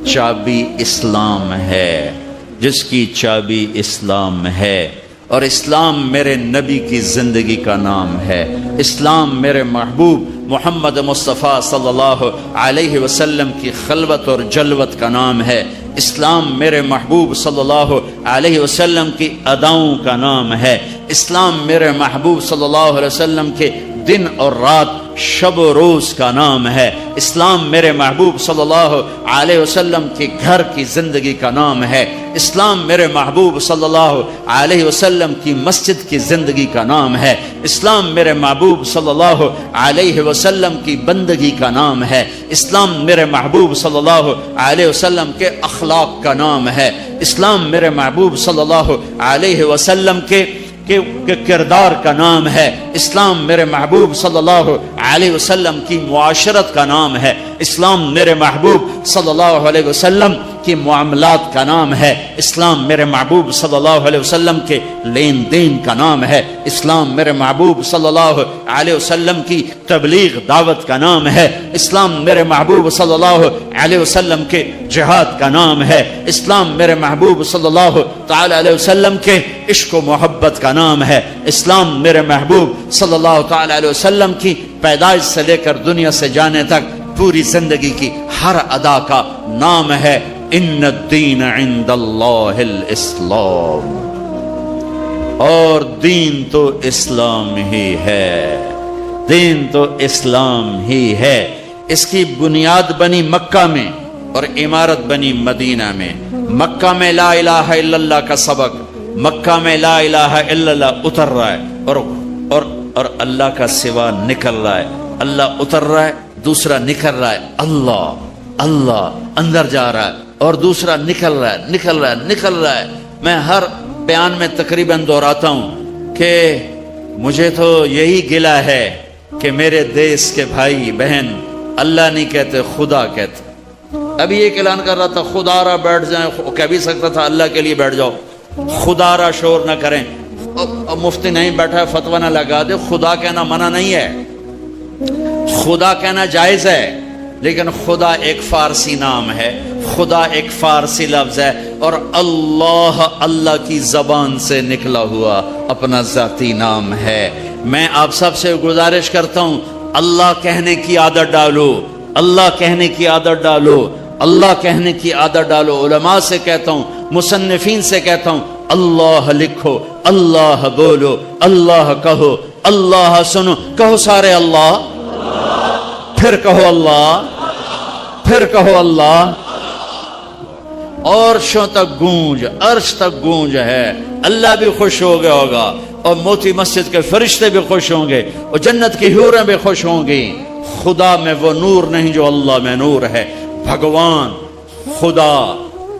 چابی اسلام ہے، جس کی چابی اسلام ہے. اور اسلام میرے نبی کی زندگی کا نام ہے. اسلام میرے محبوب محمد مصطفیٰ صلی اللہ علیہ وسلم کی خلوت اور جلوت کا نام ہے. اسلام میرے محبوب صلی اللہ علیہ وسلم کی اداؤں کا نام ہے. اسلام میرے محبوب صلی اللہ علیہ وسلم کے دن اور رات شب و روز کا نام ہے، اسلام میرے محبوب صلی اللہ علیہ وسلم کے گھر کی زندگی کا نام ہے، اسلام میرے محبوب صلی اللہ علیہ وسلم کی مسجد کی زندگی کا نام ہے، اسلام میرے محبوب صلی اللہ علیہ وسلم کی بندگی کا نام ہے، اسلام میرے محبوب صلی اللہ علیہ وسلم کے اخلاق کا نام ہے، اسلام میرے محبوب صلی اللہ علیہ وسلم کے کردار کا نام ہے، اسلام میرے محبوب صلی اللہ علیہ وسلم کی معاشرت کا نام ہے، اسلام میرے محبوب صلی اللہ علیہ وسلم کی معاملات کا نام ہے، اسلام میرے محبوب صلی اللہ علیہ وسلم کے لین دین کا نام ہے، اسلام میرے محبوب صلی اللہ علیہ وسلم کی تبلیغ دعوت کا نام ہے، اسلام میرے محبوب صلی اللہ علیہ وسلم کے جہاد کا نام ہے، اسلام میرے محبوب صلی اللہ تعالی علیہ وسلم کے عشق و محبت کا نام ہے، اسلام میرے محبوب صلی اللہ تعالی علیہ وسلم کی پیدائش سے لے کر دنیا سے جانے تک پوری زندگی کی ہر ادا کا نام ہے، ان الدین عند اللہ الاسلام، اور دین تو اسلام ہی ہے، دین تو اسلام ہی ہے۔ اس کی بنیاد بنی مکہ میں اور عمارت بنی مدینہ میں۔ مکہ میں لا الہ الا اللہ کا سبق، مکہ میں لا الہ الا اللہ اتر رہا ہے اور اللہ کا سوا نکل رہا ہے، اللہ اتر رہا ہے، دوسرا نکل رہا ہے، اللہ اندر جا رہا ہے اور دوسرا نکل رہا ہے۔ میں ہر بیان میں تقریباً دہراتا ہوں کہ مجھے تو یہی گلہ ہے کہ میرے دیس کے بھائی بہن اللہ نہیں کہتے، خدا کہتے۔ ابھی ایک اعلان کر رہا تھا خدا را بیٹھ جائیں، کہہ بھی سکتا تھا اللہ کے لیے بیٹھ جاؤ، خدا را شور نہ کریں۔ مفتی نہیں بیٹھا ہے فتویٰ نہ لگا دے، خدا کہنا منع نہیں ہے، خدا کہنا جائز ہے، لیکن خدا ایک فارسی نام ہے، خدا ایک فارسی لفظ ہے، اور اللہ کی زبان سے نکلا ہوا اپنا ذاتی نام ہے۔ میں آپ سب سے گزارش کرتا ہوں، اللہ کہنے کی عادت ڈالو، اللہ کہنے کی عادت ڈالو، اللہ کہنے کی عادت ڈالو۔ علماء سے کہتا ہوں، مصنفین سے کہتا ہوں، اللہ لکھو، اللہ بولو، اللہ کہو، اللہ سنو، کہو سارے اللہ، پھر کہو اللہ، پھر کہو اللہ، عرشوں تک گونج، عرش تک گونج ہے۔ اللہ بھی خوش ہو گیا ہوگا، اور موتی مسجد کے فرشتے بھی خوش ہوں گے، اور جنت کی حوریں بھی خوش ہوں گی۔ خدا میں وہ نور نہیں جو اللہ میں نور ہے۔ بھگوان، خدا،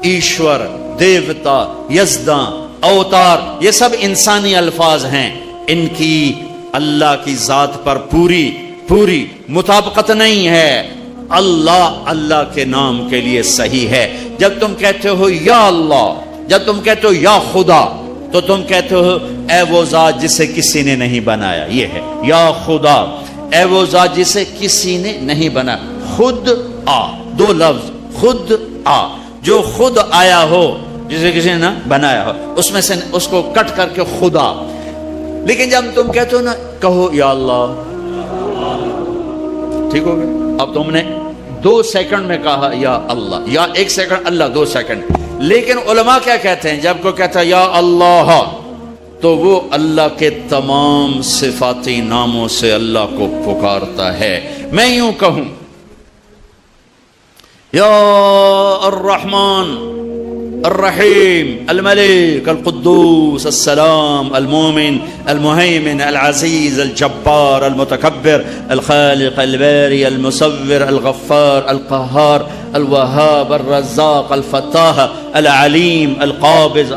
ایشور، دیوتا، یزداں، اوتار، یہ سب انسانی الفاظ ہیں، ان کی اللہ کی ذات پر پوری مطابقت نہیں ہے۔ اللہ کے نام کے لیے صحیح ہے۔ جب تم کہتے ہو یا اللہ، جب تم کہتے ہو یا خدا، تو تم کہتے ہو اے وہ ذات جسے کسی نے نہیں بنایا، یہ ہے یا خدا، اے وہ ذات جسے کسی نے نہیں بنایا۔ خود آ، دو لفظ، خود آ، جو خود آیا ہو جسے کسی نے نہ بنایا ہو، اس میں سے اس کو کٹ کر کے خدا۔ لیکن جب تم کہتے ہو نا کہو یا اللہ، ٹھیک ہو گیا؟ اب تم نے 2 سیکنڈ میں کہا یا اللہ، یا 1 سیکنڈ اللہ، 2 سیکنڈ۔ لیکن علماء کیا کہتے ہیں؟ جب کوئی کہتا ہے یا اللہ، تو وہ اللہ کے تمام صفاتی ناموں سے اللہ کو پکارتا ہے۔ میں یوں کہوں یا الرحمن الرحیم الملک القدوس السلام المومن المهيمن العزيز الجبار المتكبر الخالق الباري المصور الغفار القهار الوهاب الرزاق الفتاح العليم القابض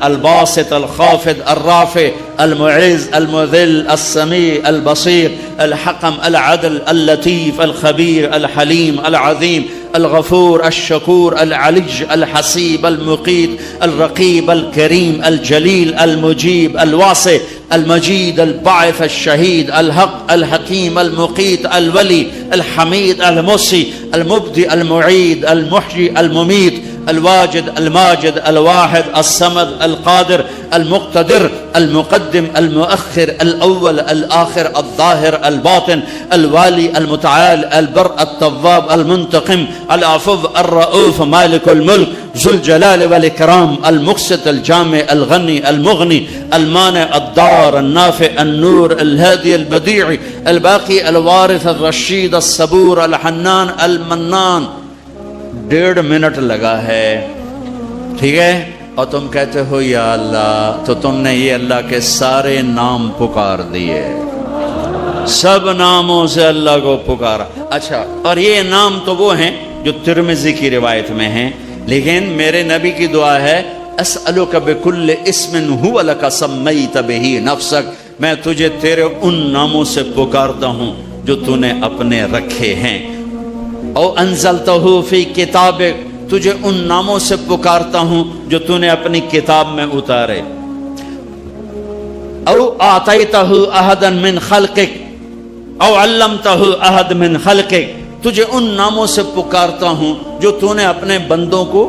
الباسط الخافض الرافع المعز المذل السميع البصير الحكم العدل اللطيف الخبير الحليم العظيم الغفور الشكور العلي الحسيب المقيت الرقيب الكريم الجليل المجيب الواسع المجيد الباعث الشهيد الحق الحكيم المقيت الولي الحميد المحصي المبدئ المعيد المحيي المميت الواجد الماجد الواحد الصمد القادر المقتدر المقدم المؤخر الأول الآخر الظاهر الباطن الوالي المتعال البر التواب المنتقم العفو الرؤوف مالك الملك ذو الجلال والإكرام المقسط الجامع الغني المغني المانع الضار النافع النور الهادي البديع الباقي الوارث الرشید الصبور الحنان المنان. 1.5 منٹ لگا ہے، ٹھیک ہے، اور تم کہتے ہو یا اللہ، تو تم نے یہ اللہ کے سارے نام پکار دیے، سب ناموں سے اللہ کو پکارا. اچھا، اور یہ نام تو وہ ہیں جو ترمذی کی روایت میں ہیں، لیکن میرے نبی کی دعا ہے اسألک بکل اسم هو لک سمیت بہ نفسک، میں تجھے تیرے ان ناموں سے پکارتا ہوں جو تو نے اپنے رکھے ہیں. او انزلتہ فی کتابک، تجھے ان ناموں سے پکارتا ہوں جو تو نے اپنی کتاب میں اتارے. او اعطیتہ احدا من خلقک او علمتہ احد من خلقک، تجھے ان ناموں سے پکارتا ہوں جو تو نے اپنے بندوں کو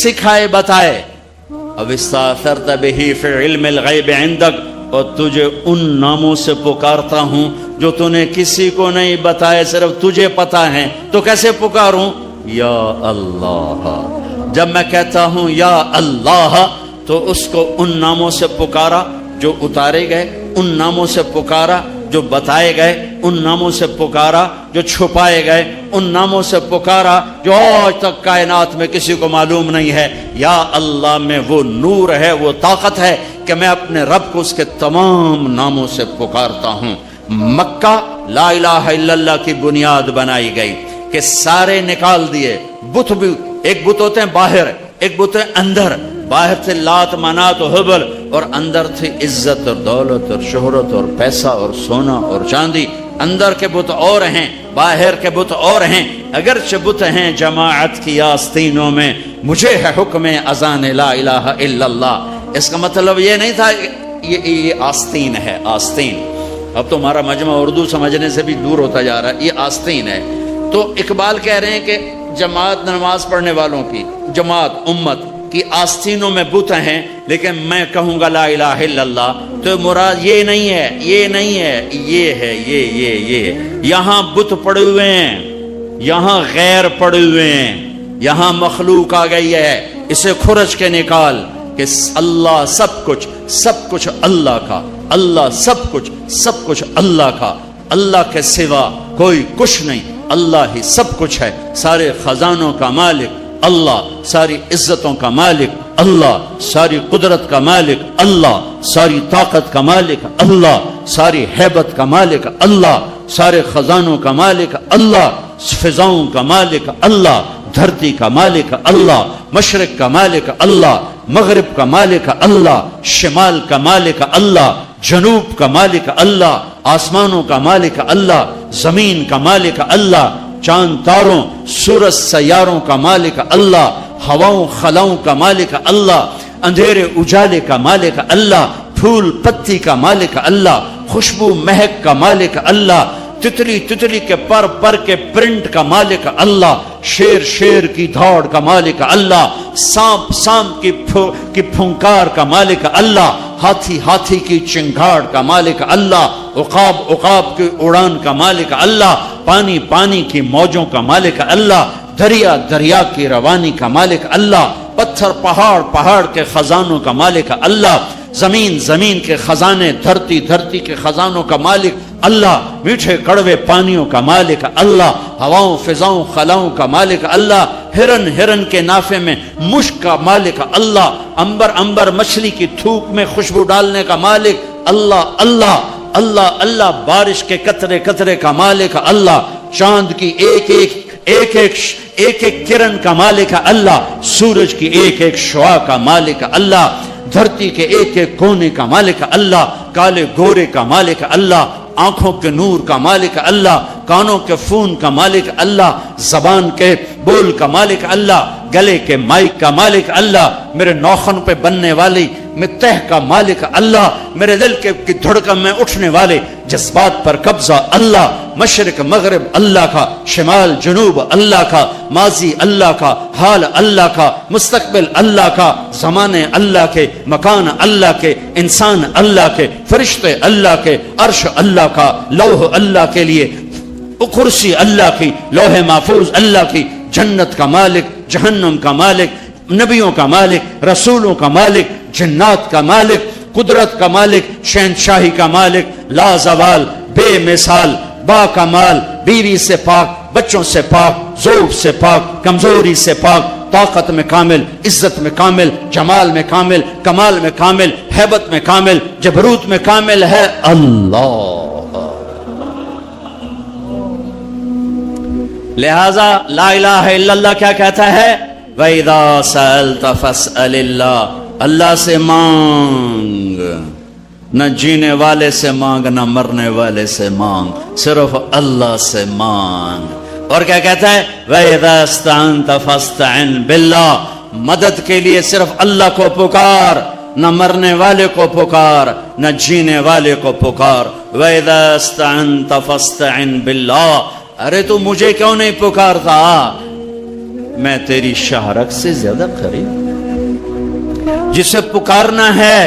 سکھائے بتائے. او استاثرت بہ فی علم الغیب عندک، اور تجھے ان ناموں سے پکارتا ہوں جو تو نے کسی کو نہیں بتائے، صرف تجھے پتا ہے. تو کیسے پکاروں؟ یا اللہ. جب میں کہتا ہوں یا اللہ تو اس کو ان ناموں سے پکارا جو اتارے گئے، ان ناموں سے پکارا جو بتائے گئے، ان ناموں سے پکارا جو چھپائے گئے، ان ناموں سے پکارا جو آج تک کائنات میں کسی کو معلوم نہیں ہے. یا اللہ میں وہ نور ہے، وہ طاقت ہے کہ میں اپنے رب کو اس کے تمام ناموں سے پکارتا ہوں. مکہ لا الہ الا اللہ کی بنیاد بنائی گئی کہ سارے نکال دیے بت بھی. ایک بت ہوتے ہیں باہر، ایک بت ہے اندر. باہر تھے لات منات و حبل، اور اندر تھی عزت اور دولت اور شہرت اور پیسہ اور سونا اور چاندی. اندر کے بت اور ہیں، باہر کے بت اور ہیں. اگرچہ بت ہیں جماعت کی آستینوں میں، مجھے ہے حکم اذان لا الہ الا اللہ. اس کا مطلب یہ نہیں تھا یہ آستین ہے، آستین. اب تو ہمارا مجمع اردو سمجھنے سے بھی دور ہوتا جا رہا ہے. یہ آستین ہے. تو اقبال کہہ رہے ہیں کہ جماعت نماز پڑھنے والوں کی، جماعت امت کی آستینوں میں بت ہیں، لیکن میں کہوں گا لا الہ الا اللہ تو مراد یہ نہیں ہے، یہ نہیں ہے، یہ ہے، یہ یہاں بت پڑے ہوئے ہیں، یہاں غیر پڑے ہوئے ہیں، یہاں مخلوق آ گئی ہے. اسے کھرچ کے نکال کہ اللہ سب کچھ اللہ کا، اللہ سب کچھ اللہ کا. اللہ کے سوا کوئی کچھ نہیں، اللہ ہی سب کچھ ہے. سارے خزانوں کا مالک اللہ، ساری عزتوں کا مالک اللہ، ساری قدرت کا مالک اللہ، ساری طاقت کا مالک اللہ، ساری ہیبت کا مالک اللہ، سارے خزانوں کا مالک اللہ، فضاؤں کا مالک اللہ، دھرتی کا مالک اللہ، مشرق کا مالک اللہ، مغرب کا مالک اللہ، شمال کا مالک اللہ، جنوب کا مالک اللہ، آسمانوں کا مالک اللہ، زمین کا مالک اللہ، چاند تاروں سورج سیاروں کا مالک اللہ، ہواؤں خلاؤں کا مالک اللہ، اندھیرے اجالے کا مالک اللہ، پھول پتی کا مالک اللہ، خوشبو مہک کا مالک اللہ، تتلی کے پر کے پرنٹ کا مالک اللہ، شیر کی دھاڑ کا مالک اللہ، سانپ کی پھنکار کا مالک اللہ، ہاتھی کی چنگھاڑ کا مالک اللہ، عقاب کی اڑان کا مالک اللہ، پانی کی موجوں کا مالک اللہ، دریا کی روانی کا مالک اللہ، پتھر پہاڑ کے خزانوں کا مالک اللہ، زمین کے خزانے، دھرتی کے خزانوں کا مالک اللہ، میٹھے کڑوے پانیوں کا مالک اللہ، ہواؤں فضاؤں خلاؤں کا مالک اللہ، ہرن کے نافے میں مشک کا مالک اللہ، انبر مچھلی کی تھوک میں خوشبو ڈالنے کا مالک اللہ اللہ اللہ اللہ، بارش کے قطرے کا مالک اللہ، چاند کی ایک کرن کا مالک اللہ، سورج کی ایک شعاع کا مالک اللہ، دھرتی کے ایک کونے کا مالک اللہ، کالے گورے کا مالک اللہ، آنکھوں کے نور کا مالک اللہ، کانوں کے فون کا مالک اللہ، زبان کے بول کا مالک اللہ، گلے کے مائک کا مالک اللہ، میرے نوخن پہ بننے والی میں تہ کا مالک اللہ، میرے دل کی دھڑکن میں اٹھنے والے جذبات پر قبضہ اللہ، مشرق مغرب اللہ کا، شمال جنوب اللہ کا، ماضی اللہ کا، حال اللہ کا، مستقبل اللہ کا، زمانے اللہ کے، مکان اللہ کے، انسان اللہ کے، فرشتے اللہ کے، عرش اللہ کا، لوح اللہ کے لیے، کرسی اللہ کی، لوح محفوظ اللہ کی، جنت کا مالک، جہنم کا مالک، نبیوں کا مالک، رسولوں کا مالک، جنات کا مالک، قدرت کا مالک، شہنشاہی کا مالک، لا زوال، بے مثال، با کمال، بیوی سے پاک، بچوں سے پاک، ذوق سے پاک، کمزوری سے پاک، طاقت میں کامل، عزت میں کامل، جمال میں کامل، کمال میں کامل، ہیبت میں کامل، جبروت میں کامل ہے اللہ۔ لہذا لا الہ الا اللہ کیا کہتا ہے؟ وَإِذَا سَأَلْتَ فَاسْأَلِ اللَّهِ، اللہ سے مانگ، نہ جینے والے سے مانگ، نہ مرنے والے سے مانگ، صرف اللہ سے مانگ۔ اور کیا کہتا ہے؟ وَإِذَا اسْتَعَنْتَ فَاسْتَعِنْ بِاللَّهِ، مدد کے لیے صرف اللہ کو پکار، نہ مرنے والے کو پکار، نہ جینے والے کو پکار۔ وَإِذَا اسْتَعَنْتَ فَاسْتَعِنْ بِاللَّهِ، ارے تو مجھے کیوں نہیں پکارتا؟ میں تیری شہرک سے زیادہ قریب۔ جسے پکارنا ہے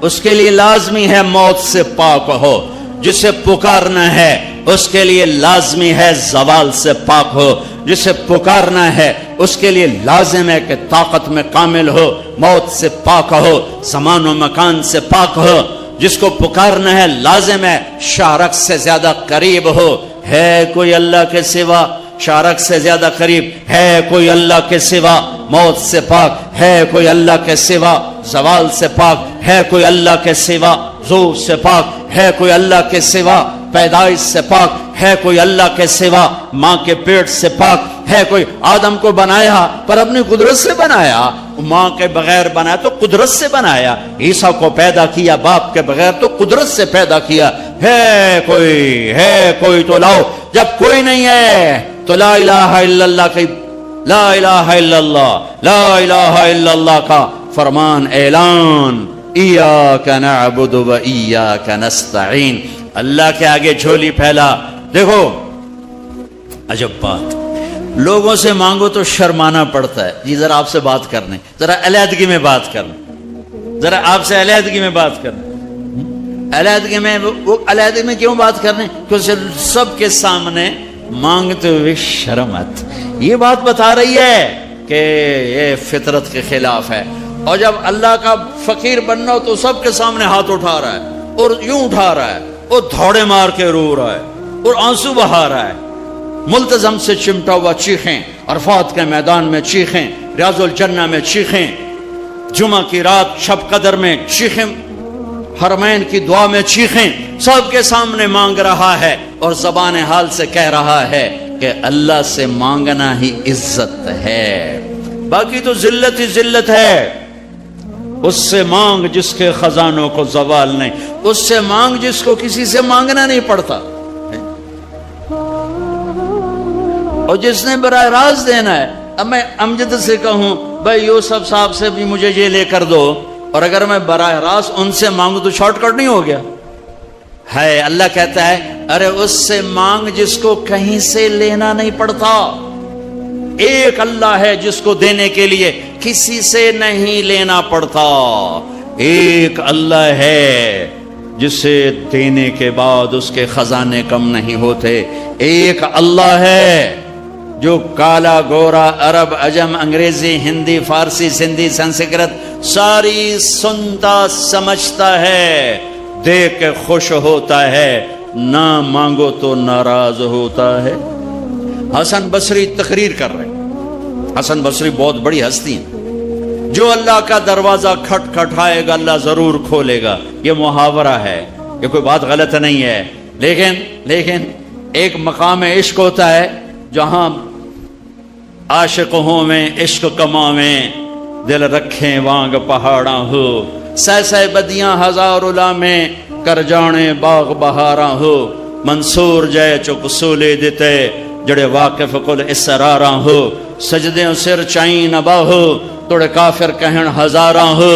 اس کے لیے لازمی ہے موت سے پاک ہو، جسے پکارنا ہے اس کے لیے لازمی ہے زوال سے پاک ہو، جسے پکارنا ہے اس کے لیے لازم ہے کہ طاقت میں کامل ہو، موت سے پاک ہو، زمان و مکان سے پاک ہو۔ جس کو پکارنا ہے لازم ہے شہرک سے زیادہ قریب ہو۔ ہے کوئی اللہ کے سوا شارک سے زیادہ قریب؟ ہے کوئی اللہ کے سوا موت سے پاک؟ ہے کوئی اللہ کے سوا زوال سے پاک؟ ہے کوئی اللہ کے سوا ذوق سے پاک؟ ہے کوئی اللہ کے سوا پیدائش سے پاک؟ ہے کوئی اللہ کے سوا ماں کے پیٹ سے پاک؟ ہے کوئی؟ آدم کو بنایا پر اپنی قدرت سے بنایا، ماں کے بغیر بنایا تو قدرت سے بنایا، عیسیٰ کو پیدا کیا باپ کے بغیر تو قدرت سے پیدا کیا۔ ہے کوئی تو لاؤ، جب کوئی نہیں ہے تو لا الہ الا اللہ کی، لا الہ الا اللہ، لا الہ الا اللہ کا فرمان اعلان، ایاک نعبد و ایاک نستعین، اللہ کے آگے جھولی پھیلا۔ دیکھو عجب بات، لوگوں سے مانگو تو شرمانا پڑتا ہے، جی ذرا آپ سے بات کرنے، ذرا علیحدگی میں بات کرنے، ذرا آپ سے علیحدگی میں بات کرنے۔ علیحدگی میں وہ علیحدگی میں کیوں بات کرنے؟ کیونکہ سب کے سامنے مانگتے ہوئے شرم آتی۔ یہ بات بتا رہی ہے کہ یہ فطرت کے خلاف ہے، اور جب اللہ کا فقیر بننا ہو تو سب کے سامنے ہاتھ اٹھا رہا ہے، اور یوں اٹھا رہا ہے، اور دھوڑے مار کے رو رہا ہے، اور آنسو بہا رہا ہے، ملتزم سے چمٹا ہوا چیخیں، عرفات کے میدان میں چیخیں، ریاض الجنہ میں چیخیں، جمعہ کی رات شب قدر میں چیخیں، حرمین کی دعا میں چیخیں، سب کے سامنے مانگ رہا ہے، اور زبان حال سے کہہ رہا ہے کہ اللہ سے مانگنا ہی عزت ہے، باقی تو ذلت ہی ذلت ہے۔ اس سے مانگ جس کے خزانوں کو زوال نہیں، اس سے مانگ جس کو کسی سے مانگنا نہیں پڑتا، اور جس نے براہ راست دینا ہے۔ اب میں امجد سے کہوں بھائی یوسف صاحب سے بھی مجھے یہ لے کر دو، اور اگر میں براہ راست ان سے مانگوں تو شارٹ کٹ نہیں ہو گیا؟ ہے اللہ کہتا ہے ارے اس سے مانگ جس کو کہیں سے لینا نہیں پڑتا۔ ایک اللہ ہے جس کو دینے کے لیے کسی سے نہیں لینا پڑتا، ایک اللہ ہے جسے دینے کے بعد اس کے خزانے کم نہیں ہوتے، ایک اللہ ہے جو کالا گورا عرب عجم انگریزی ہندی فارسی سندھی سنسکرت ساری سنتا سمجھتا ہے، دیکھ کے خوش ہوتا ہے، نہ مانگو تو ناراض ہوتا ہے۔ حسن بصری تقریر کر رہے ہیں، حسن بصری بہت بڑی ہستی ہیں، جو اللہ کا دروازہ کھٹ کھٹائے گا اللہ ضرور کھولے گا، یہ محاورہ ہے، یہ کوئی بات غلط نہیں ہے، لیکن ایک مقام عشق ہوتا ہے جہاں عاشق ہوں میں عشق کماویں، دل رکھیں وانگ پہاڑاں ہو، سہ بدیاں ہزار علامیں کر جانے باغ بہاراں ہو، منصور جے چک سولے دیتے جڑے واقف کل اسراراں ہو، سجدے سر چائیں نہ باہو توڑے کافر کہن ہزاراں ہو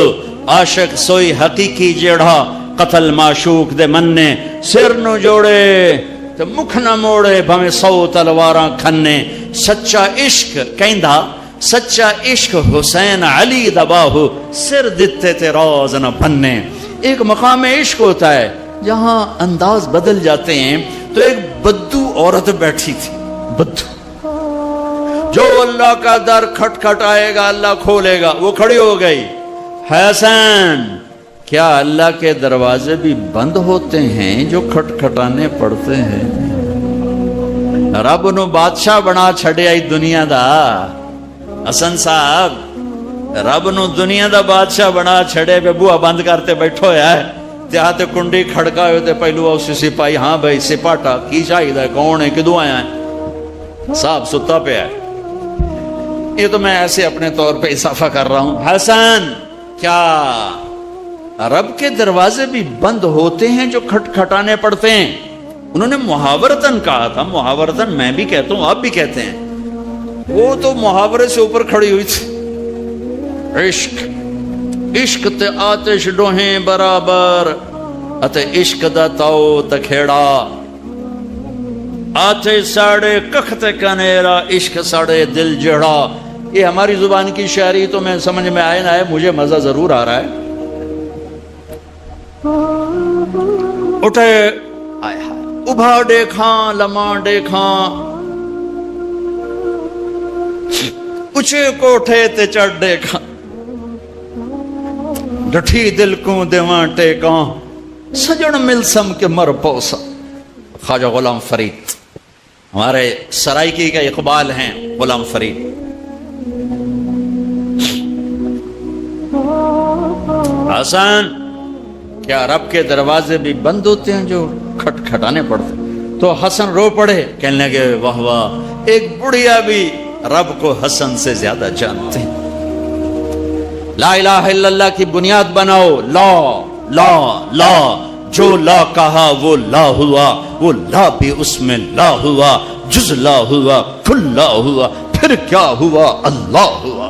عاشق سوئی حقیقی جیڑا قتل معشوق دے مننے سر نو جوڑے تو مکھ نہ موڑے بھویں 100 تلواراں کھنے سچا عشق کہندا سچا عشق حسین علی دباہو سر دتے تے روز نہ بننے. ایک مقام عشق ہوتا ہے جہاں انداز بدل جاتے ہیں. تو ایک بدو عورت بیٹھی تھی, بدو جو اللہ کا در کھٹکھٹائے گا اللہ کھولے گا, وہ کھڑی ہو گئی. حسین کیا اللہ کے دروازے بھی بند ہوتے ہیں جو کھٹکھٹانے پڑتے ہیں؟ رب نو بادشاہ بنا چھڑے آئی دنیا دا. حسن صاحب رب نو دنیا دا بادشاہ بنا چھڑے پہ بوا بند کرتے بیٹھو ہے تے کنڈی کھڑکا ہوئے تے پہلو اسی سپاہی ہاں بھائی سپاٹا کی چاہیے ہے کون ہے کدوں آیا ہے صاحب ستا پہ ہے. یہ تو میں ایسے اپنے طور پہ اضافہ کر رہا ہوں. حسن کیا رب کے دروازے بھی بند ہوتے ہیں جو کھٹکھٹانے پڑتے ہیں؟ انہوں نے محاورتن کہا تھا, محاورتن میں بھی کہتا ہوں آپ بھی کہتے ہیں, وہ تو محاورے سے اوپر کھڑی ہوئی تھی. عشق عشق تے آتش ڈوہیں برابر اتے عشق دا تاؤ تکھیڑا آتش ساڑے کخ تے کنیرا عشق ساڑے دل جڑا. یہ ہماری زبان کی شاعری تو میں سمجھ میں آئے نہ آئے مجھے مزہ ضرور آ رہا ہے. اٹھے ابھا دیکھاں لمحہ دیکھاں اچھے کوٹھے تے چڑھ دیکھاں ڈٹھی دل کو دیواں ٹیکاں سجن ملسم کے مر پوسا. خواجہ غلام فرید ہمارے سرائکی کا اقبال ہیں. غلام فرید حسن کیا رب کے دروازے بھی بند ہوتے ہیں جو کھٹکھٹانے پڑتے؟ تو حسن رو پڑے, کہنے لگے واہ واہ, ایک بڑھیا بھی رب کو حسن سے زیادہ جانتے ہیں. لا الہ الا اللہ کی بنیاد بناؤ. لا لا لا, جو لا کہا وہ لا ہوا, وہ لا بھی اس میں لا ہوا, جز لا ہوا, کل لا ہوا, پھر کیا ہوا, اللہ ہوا.